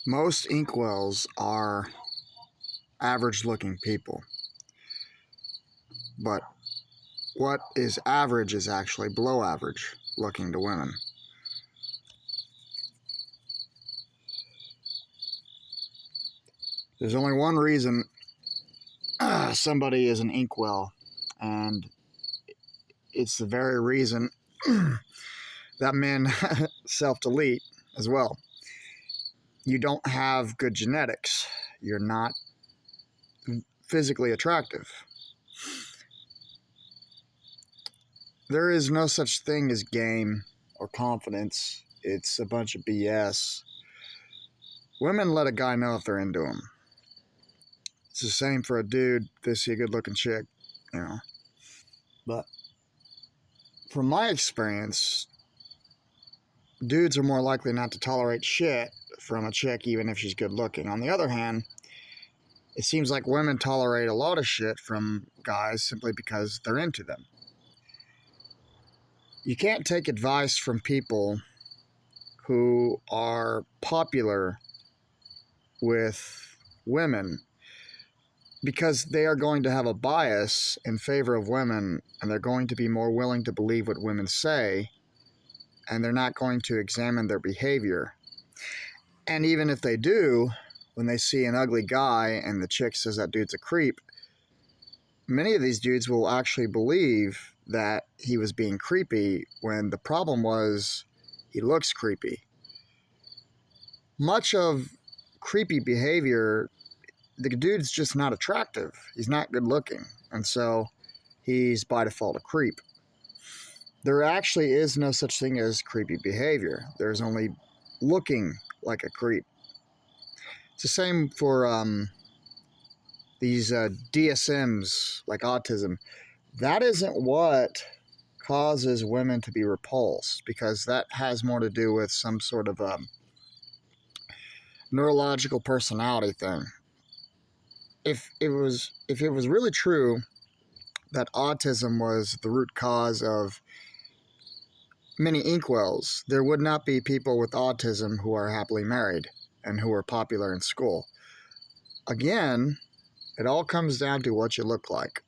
Most inkwells are average looking people, but what is average is actually below average looking to women. There's only one reason somebody is an inkwell, and it's the very reason that men self-delete as well. You don't have good genetics. You're not physically attractive. There is no such thing as game or confidence. It's a bunch of BS. Women let a guy know if they're into him. It's the same for a dude if they see a good looking chick, you know. But from my experience, dudes are more likely not to tolerate shit from a chick even if she's good looking. On the other hand, it seems like women tolerate a lot of shit from guys simply because they're into them. You can't take advice from people who are popular with women because they are going to have a bias in favor of women, and they're going to be more willing to believe what women say, and they're not going to examine their behavior. And even if they do, when they see an ugly guy and the chick says that dude's a creep, many of these dudes will actually believe that he was being creepy when the problem was he looks creepy. Much of creepy behavior, the dude's just not attractive. He's not good looking. And so he's by default a creep. There actually is no such thing as creepy behavior. There's only looking like a creep. It's the same for these DSMs like autism. That isn't what causes women to be repulsed, because that has more to do with some sort of neurological personality thing. If it was really true that autism was the root cause of many inkwells, there would not be people with autism who are happily married and who are popular in school. Again, it all comes down to what you look like.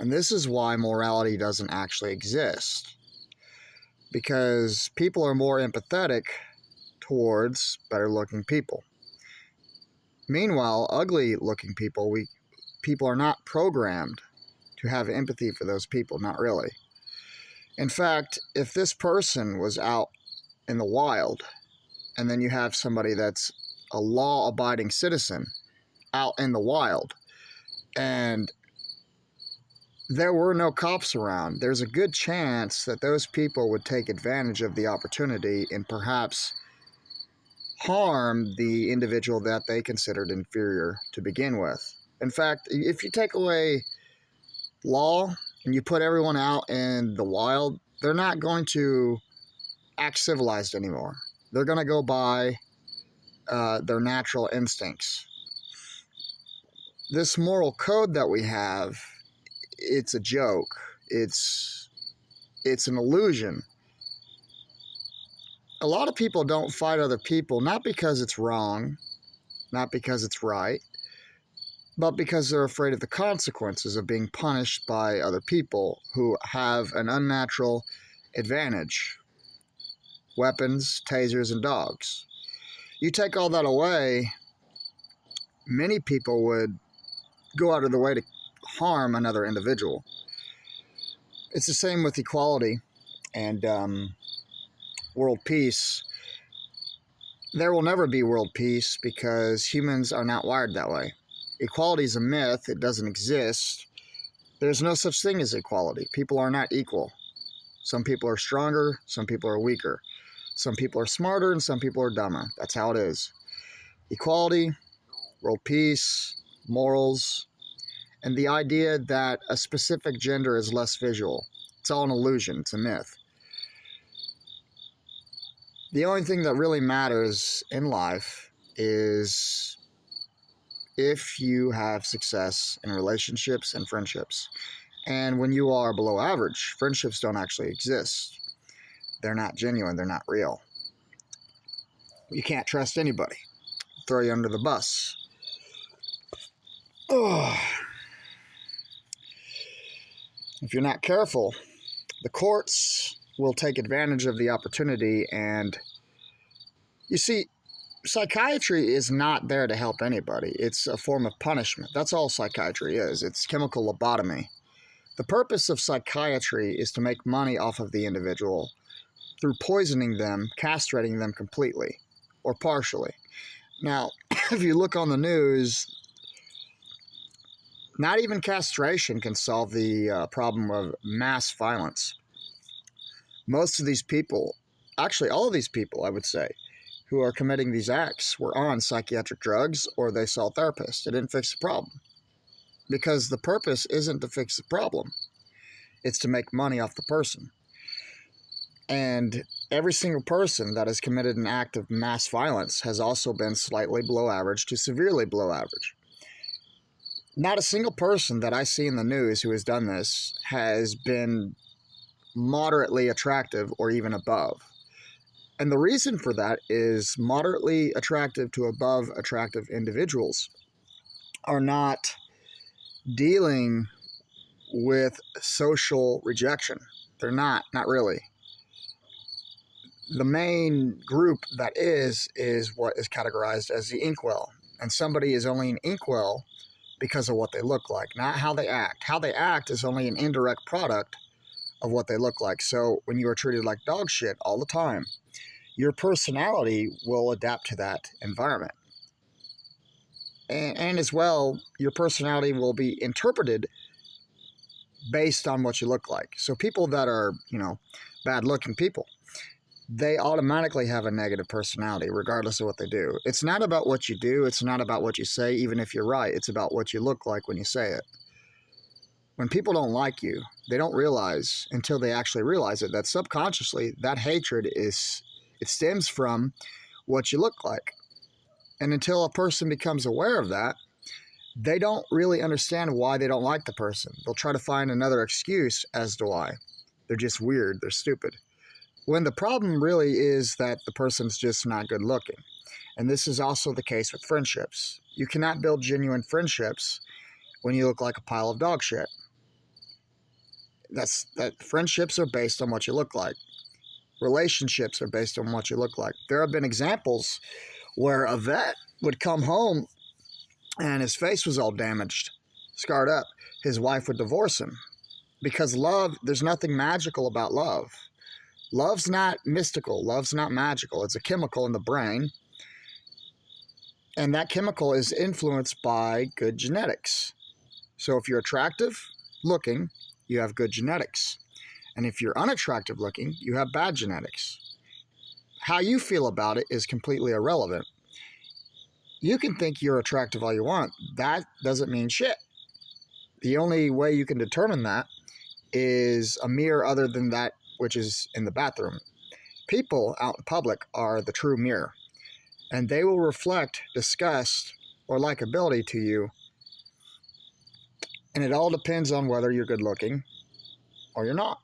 And this is why morality doesn't actually exist, because people are more empathetic towards better looking people. Meanwhile, ugly looking people, people are not programmed to have empathy for those people, not really. In fact, if this person was out in the wild, and then you have somebody that's a law-abiding citizen out in the wild, and there were no cops around, there's a good chance that those people would take advantage of the opportunity and perhaps harm the individual that they considered inferior to begin with. In fact, if you take away law and you put everyone out in the wild, they're not going to act civilized anymore. They're going to go by their natural instincts. This moral code that we have, it's a joke. It's an illusion. A lot of people don't fight other people, not because it's wrong, not because it's right, but because they're afraid of the consequences of being punished by other people who have an unnatural advantage. Weapons, tasers, and dogs. You take all that away, many people would go out of their way to harm another individual. It's the same with equality and world peace. There will never be world peace because humans are not wired that way. Equality is a myth. It doesn't exist. There's no such thing as equality. People are not equal. Some people are stronger, some people are weaker. Some people are smarter and some people are dumber. That's how it is. Equality, world peace, morals, and the idea that a specific gender is less visual. It's all an illusion. It's a myth. The only thing that really matters in life is if you have success in relationships and friendships. And when you are below average, friendships don't actually exist. They're not genuine. They're not real. You can't trust anybody. Throw you under the bus. Oh. If you're not careful, the courts will take advantage of the opportunity. And you see, psychiatry is not there to help anybody. It's a form of punishment. That's all psychiatry is. It's chemical lobotomy. The purpose of psychiatry is to make money off of the individual through poisoning them, castrating them completely or partially. Now, if you look on the news, not even castration can solve the problem of mass violence. Most of these people, actually all of these people, I would say, who are committing these acts were on psychiatric drugs or they saw therapists. It didn't fix the problem. Because the purpose isn't to fix the problem. It's to make money off the person. And every single person that has committed an act of mass violence has also been slightly below average to severely below average. Not a single person that I see in the news who has done this has been moderately attractive or even above. And the reason for that is moderately attractive to above attractive individuals are not dealing with social rejection. They're not really. The main group that is what is categorized as the inkwell. And somebody is only an inkwell because of what they look like, not how they act. How they act is only an indirect product of what they look like. So when you are treated like dog shit all the time, your personality will adapt to that environment. And as well, your personality will be interpreted based on what you look like. So people that are, bad looking people, they automatically have a negative personality regardless of what they do. It's not about what you do. It's not about what you say, even if you're right. It's about what you look like when you say it. When people don't like you, they don't realize until they actually realize it that subconsciously that hatred stems from what you look like. And until a person becomes aware of that, they don't really understand why they don't like the person. They'll try to find another excuse as to why. They're just weird. They're stupid. When the problem really is that the person's just not good looking. And this is also the case with friendships. You cannot build genuine friendships when you look like a pile of dog shit. Friendships are based on what you look like. Relationships are based on what you look like. There have been examples where a vet would come home and his face was all damaged, scarred up. His wife would divorce him because love, there's nothing magical about love. Love's not mystical. Love's not magical. It's a chemical in the brain. And that chemical is influenced by good genetics. So if you're attractive looking, you have good genetics. And if you're unattractive looking, you have bad genetics. How you feel about it is completely irrelevant. You can think you're attractive all you want. That doesn't mean shit. The only way you can determine that is a mirror other than that which is in the bathroom. People out in public are the true mirror, and they will reflect disgust or likability to you. And it all depends on whether you're good looking or you're not.